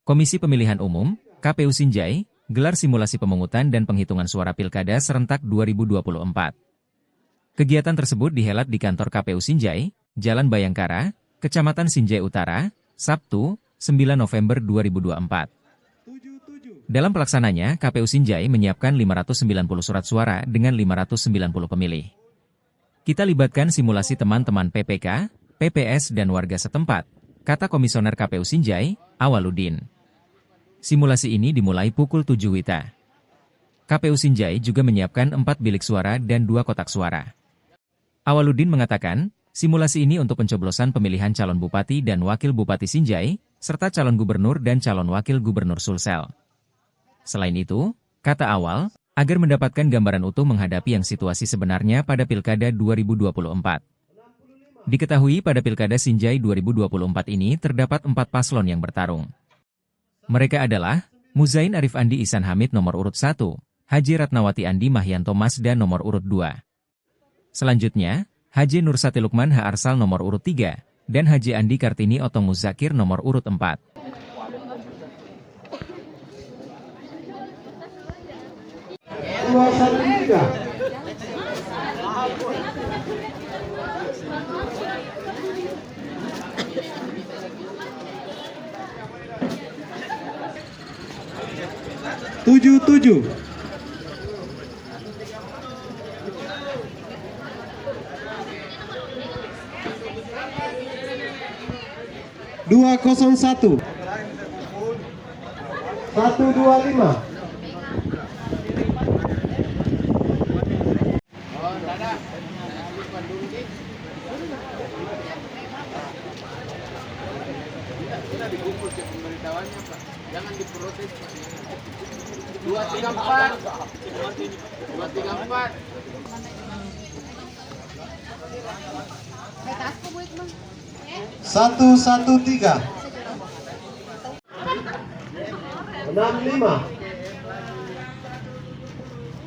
Komisi Pemilihan Umum, KPU Sinjai, gelar simulasi pemungutan dan penghitungan suara Pilkada serentak 2024. Kegiatan tersebut dihelat di kantor KPU Sinjai, Jalan Bayangkara, Kecamatan Sinjai Utara, Sabtu, 9 November 2024. Dalam pelaksananya, KPU Sinjai menyiapkan 590 surat suara dengan 590 pemilih. Kita libatkan simulasi teman-teman PPK, PPS dan warga setempat, kata Komisioner KPU Sinjai, Awaludin. Simulasi ini dimulai pukul 7 WITA. KPU Sinjai juga menyiapkan 4 bilik suara dan 2 kotak suara. Awaludin mengatakan, simulasi ini untuk pencoblosan pemilihan calon bupati dan wakil bupati Sinjai, serta calon gubernur dan calon wakil gubernur Sulsel. Selain itu, kata Awal, agar mendapatkan gambaran utuh menghadapi yang situasi sebenarnya pada Pilkada 2024. Diketahui pada Pilkada Sinjai 2024 ini terdapat 4 paslon yang bertarung. Mereka adalah Muzain Arif Andi Ihsan Hamid nomor urut 1, Haji Ratnawati Andi Mahyanto Masda nomor urut 2. Selanjutnya, Haji Nursati Lukman H. Arsal nomor urut 3, dan Haji Andi Kartini Otong Muzakir nomor urut 4. Tujuh. 201 125 Jangan diprotes, Pak. 234 113 65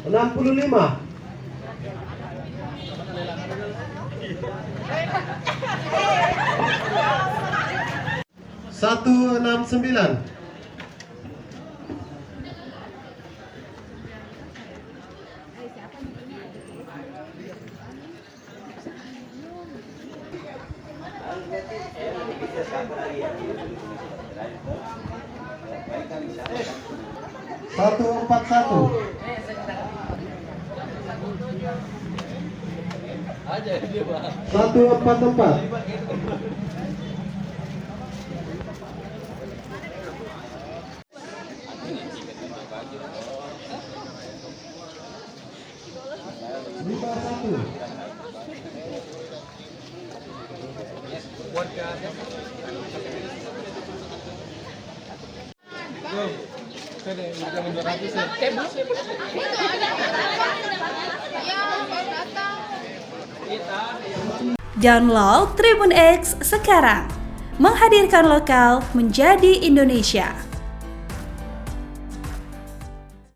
65 169 141 144 Download Tribun X sekarang, menghadirkan lokal menjadi Indonesia.